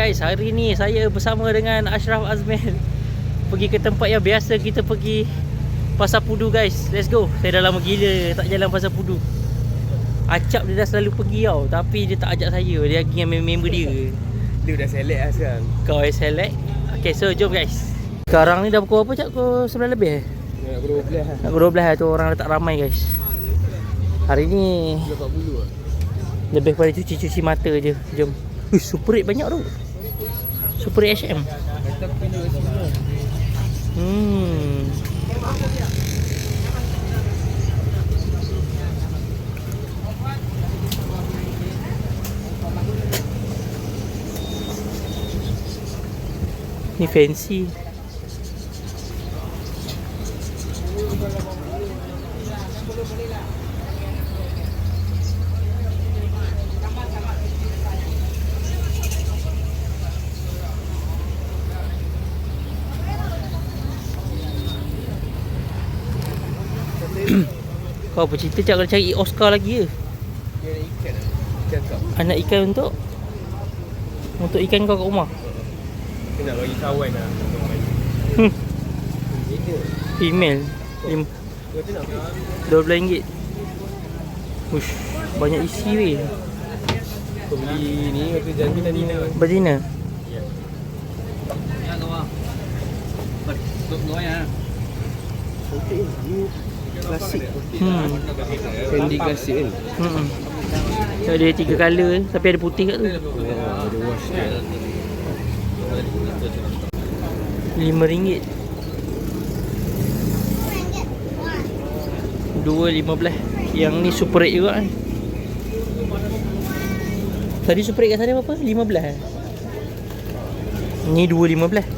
guys, hari ni saya bersama dengan Ashraf Azmil pergi ke tempat yang biasa kita pergi, Pasar Pudu guys. Let's go. Saya dah lama gila tak jalan Pasar Pudu. Acap dia dah selalu pergi tau, tapi dia tak ajak saya. Dia pergi dengan member dia. Dia dah select lah sekarang. Kau yang select. Okay, so jom guys. Sekarang ni dah pukul apa cak? Pukul 9 lebih Nak pukul 12 lah. Nak pukul 12 lah tu, orang dah tak ramai guys. Hari ni 40 lah. lebih pada cuci-cuci mata je. Jom. Super 8 banyak tu. Super 8 HM. Kata pindu kat sini lah. Ni fancy. Kau apa cerita cak kena cari Oscar lagi ke? Dia ada ikan lah. Ikan kau. Anak ikan untuk ikan kau kat rumah. Dia nak bagi kawan lah. Female Kau tu nak RM12. Ush, banyak isi weh. kau beli ni, kata jangan tadi nak. Betina. Ya. Cantik ni. Klasik. Candy klasik kan. So, ada 3 colour tapi ada putih kat tu. Ada wash kan. RM5. 2.15. Yang ni Super 8 juga kan. Tadi Super 8 kat sana berapa? 15 Ni 2.15.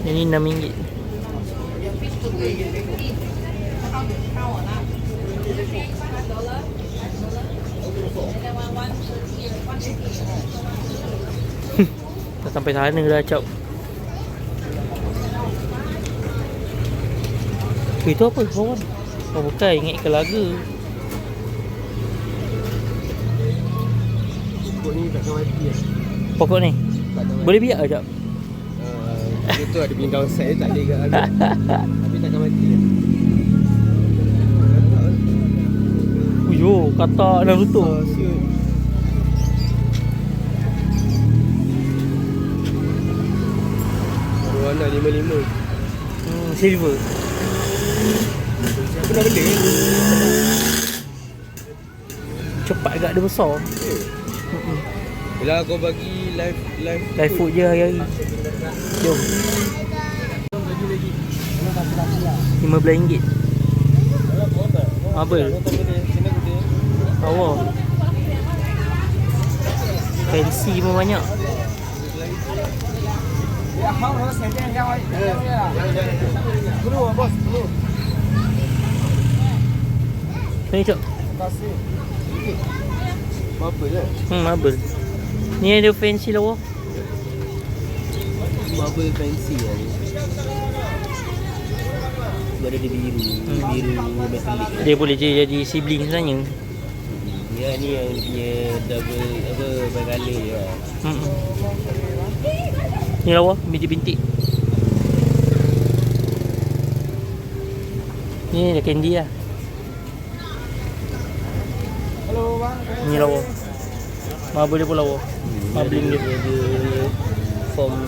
Yang ni RM6. Dah sampai sana dah cap. Itu apa kawan? Oh bukan, ingat ikan laga. Pokok ni takkan mati lah. Pokok ni Takkan mati. boleh biar ke cap? Dia tu ada punya downside dia tak boleh kat lagu. Tapi takkan mati lah. Uyo, kata Naruto. Warna 55. Silver. Apa nak beli? Cepat agak dia besar. Yelah kau bagi Live food je hari-hari. Jom. RM15. Marble. Power. Fancy pun banyak. Ni cok. Marble je. Marble. Ni ada fancy lawa. Marble fancy lah ni. Ada dia biru. Biru metalik. Dia boleh je jadi sibling sebenarnya. Ya ni yang punya double apa berkala je lah. Ni lawa bintik-bintik. Ni dah candy lah. Hello bang. Ni lawa. Marble dia pun lawa. Marbling dia. Ada form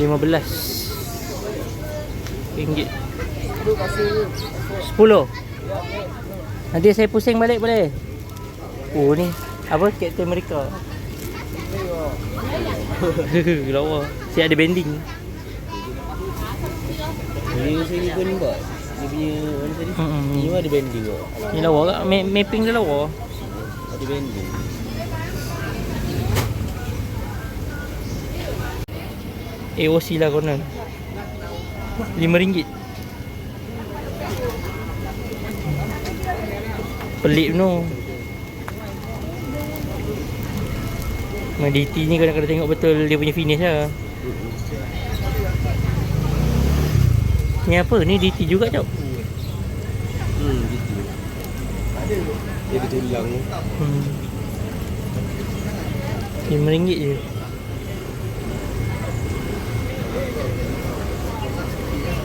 15 ringgit. 10. Nanti saya pusing balik boleh? Oh ni apa? Captain America. Lawa. Siap ada bending. Ni saya pun buat. Dia punya mana tadi? Ni pun ada bending kok. Ni lawa tak? Mapping dia lawa. Ada bending. AOC lah konon. RM5. Pelik tu. DT ni kena tengok betul dia punya finish lah. Ni apa? Ni DT juga cok. DT. Dia ada tulang. RM5 je.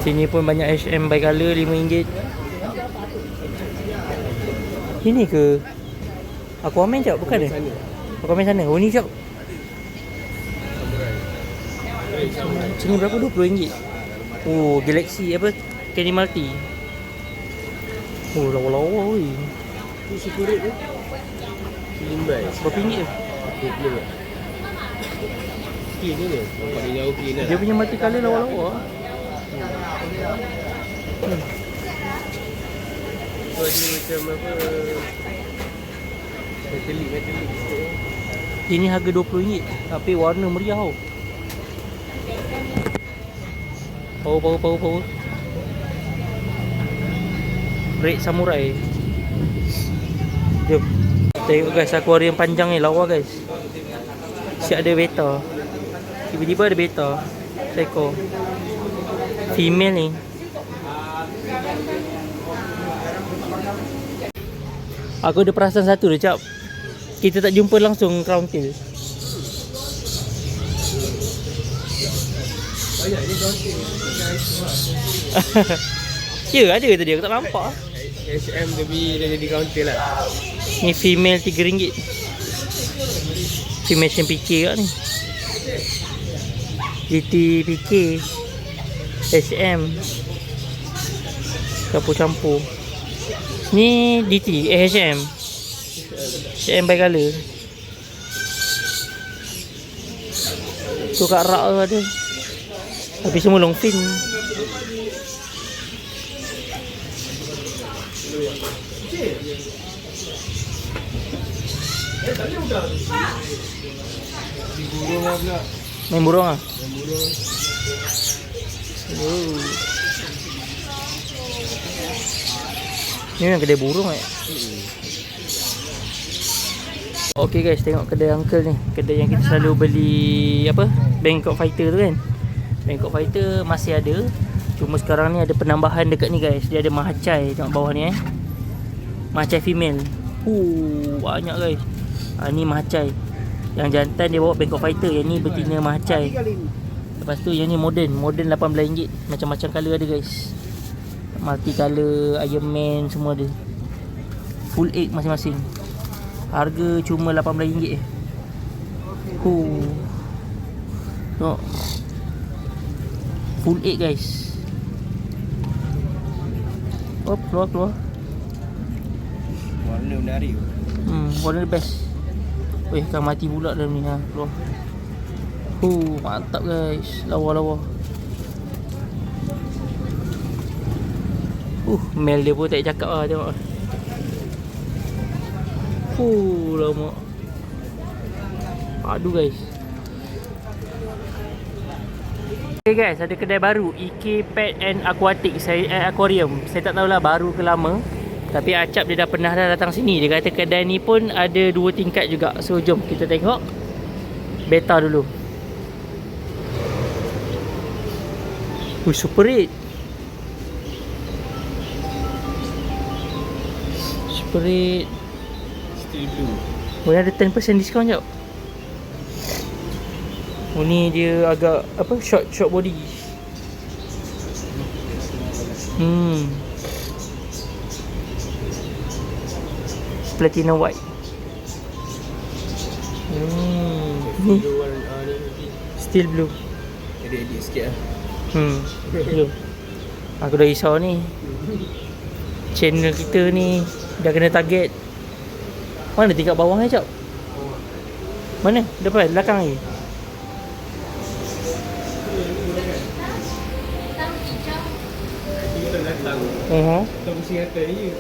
Sini pun banyak H&M by colour RM5. Ini ke Aquaman jap? Bukan Sana. Aquaman sana. Oh ni jap. Sini berapa? RM20. Oh, Galaxy apa? Kenny Multi. Oh, lawa-lawa weh. Ni Secret tu. Limbai. Berapa ringgit tu? RM20 tak? Clean ni. Nampak dia jauh clean lah. Dia punya multi colour lawa-lawa. So dia macam apa, metalik sikit. Ini harga RM20 tapi warna meriah tau. Power. Red Samurai. Jom. Tengok guys, aquarium panjang ni lawa guys. Siap ada beta. Tiba-tiba ada beta. Seekor. Female ni. Aku ada perasan satu dia cap. Kita tak jumpa langsung crown tail. Banyak ni counting. Ya ada tadi aku tak nampak. H&M tapi dia jadi counter lah. Ni female RM3. Female PK kat ni. GT PK. H&M. Campur-campur. Ni DT H&M. H&M by colour. Tu kat rak tu ada. Tapi semua long fin. Burung lah pula. Main burung ah. Burung. Oh. Ni memang kedai burung Okay guys, tengok kedai uncle ni. Kedai yang kita selalu beli apa? Bangkok Fighter tu kan. Bangkok Fighter masih ada. Cuma sekarang ni ada penambahan dekat ni guys. Dia ada mahacai. Tengok bawah ni mahacai female. Banyak guys. Ni mahacai. Yang jantan dia bawa Bangkok Fighter. Yang ni betina mahacai. Lepas tu yang ni modern RM18. Macam-macam colour ada guys. Multi colour, Iron Man semua ada. Full egg masing-masing. Harga cuma RM18 Tengok. Full egg guys. Keluar. Warna menarik. Warna the best. Weh, kan mati pula dalam ni keluar. Mantap guys. Lawa-lawa. Mel dia pun tak cakap lah, tengok. Lama. Aduh guys. Okay guys, ada kedai baru EK Pet and Aquatic Aquarium. Saya tak tahulah baru ke lama. Tapi Acap dia dah pernah datang sini. Dia kata kedai ni pun ada 2 tingkat juga. So jom kita tengok beta dulu. Super red. Super red. Still blue. Boleh ada 10% diskaun jap. Ni dia agak apa, short body. Platinum white. Ni steel blue. Edit sikit lah. Jom. Aku dah risau ni. Channel kita ni dah kena target. Mana tingkat bawah ni, Cak? Mana? Depan? Belakang ni? Kita pusing atas ni.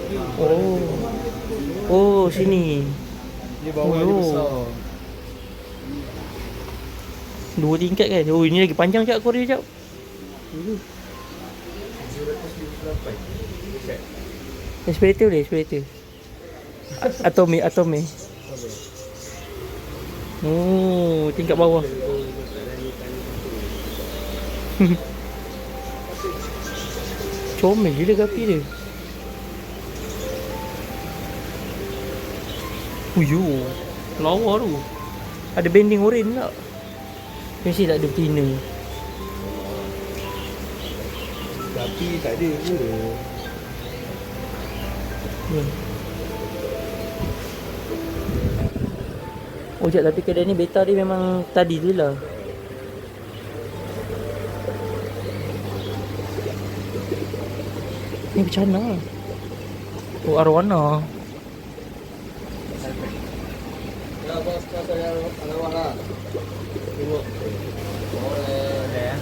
Oh, sini. Dia bawah dia besar. 2 tingkat kan? Oh, ini lagi panjang Cak Korea, Cak. Aspirator boleh, aspirator. Atome. Tingkat bawah. Comel gila gapi dia. Uyuh, lawa tu. Ada bending oren tak? Mesti tak ada betina. Tapi tak ada ke? Oh jap, tapi kedai ni beta dia memang tadi tu lah. Ni macam mana? Oh arwana. Ya bos, kau yang alamak lah. Tengok. Boleh.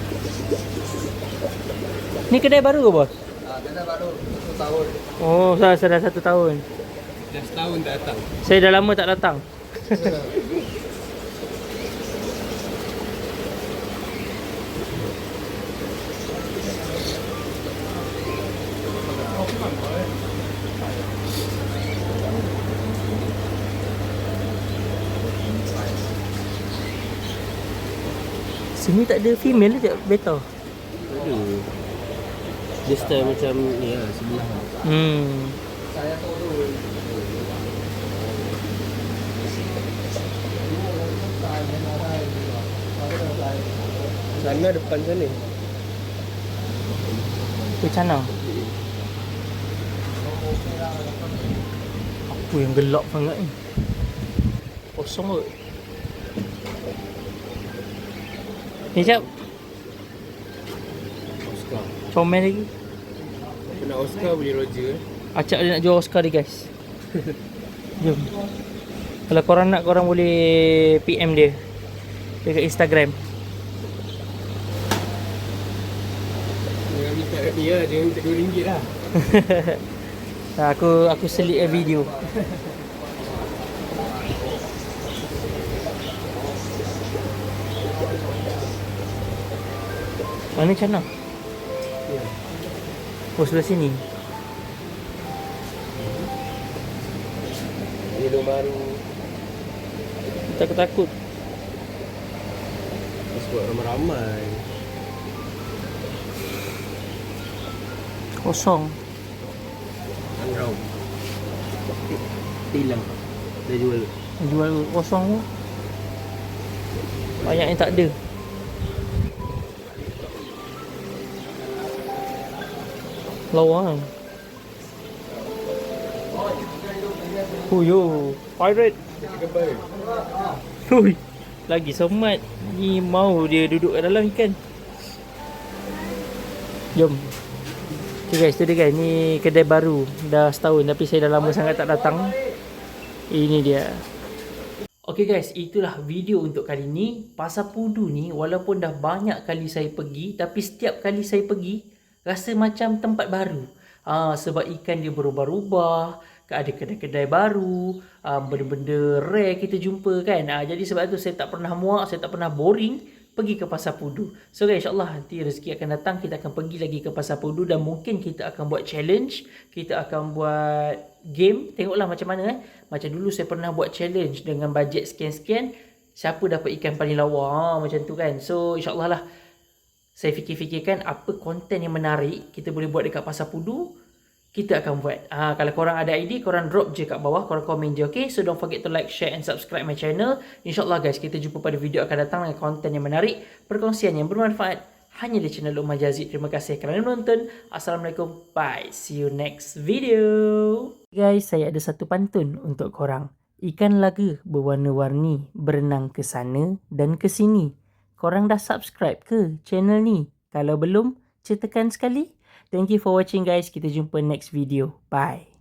Ni kedai baru ke bos? Kedai baru 1 tahun. Oh saya dah 1 tahun. Dah setahun tak datang. Saya dah lama tak datang. Sini tak ada female je beta. Ada. Dia style macam ni lah, sebelah. Saya tahu tu. Sana depan sana. Macam mana? Apa yang gelap sangat ni? Kosong kot. Ni jap. Oscar. Comel lagi. Nak Oscar beli Roger. Acak dia nak jual Oscar dia guys. Jom. Kalau korang nak, korang boleh PM dia dekat Instagram. Jangan minta kat dia, jangan minta RM2 lah. Nah, aku selit video. Mana macam mana? Oh sebelah sini. Dia baru. Takut-takut. Sebab ramai-ramai. Kosong. Underground. Hilang. Dah jual. Jual kosong tu. Banyak yang tak ada. Lawa. Oh yo, pirate. Hui. Lagi somat. Ni mau dia duduk kat dalam ikan. Jom. Okay guys, tu dia guys. Ni kedai baru. Dah setahun tapi saya dah lama sangat tak datang. Ini dia. Okay guys, itulah video untuk kali ni. Pasar Pudu ni walaupun dah banyak kali saya pergi, tapi setiap kali saya pergi rasa macam tempat baru. Sebab ikan dia berubah-ubah, ada kedai-kedai baru, benda-benda rare kita jumpa kan. Jadi sebab tu saya tak pernah muak, saya tak pernah boring pergi ke Pasar Pudu. So guys, insyaAllah nanti rezeki akan datang, kita akan pergi lagi ke Pasar Pudu dan mungkin kita akan buat challenge, kita akan buat game. Tengoklah macam mana Macam dulu saya pernah buat challenge dengan bajet sekian-sekian, siapa dapat ikan paling lawa, macam tu kan. So insyaAllah lah, saya fikir-fikirkan apa konten yang menarik kita boleh buat dekat Pasar Pudu, kita akan buat. Kalau korang ada idea, korang drop je kat bawah, korang komen je, okay? So don't forget to like, share and subscribe my channel. InsyaAllah guys, kita jumpa pada video akan datang dengan konten yang menarik, perkongsian yang bermanfaat, hanya di channel Luqman Jazid. Terima kasih kerana menonton. Assalamualaikum. Bye. See you next video. Guys, saya ada satu pantun untuk korang. Ikan laga berwarna-warni berenang ke sana dan ke sini. Korang dah subscribe ke channel ni? Kalau belum, cetekan sekali. Thank you for watching guys. Kita jumpa next video. Bye.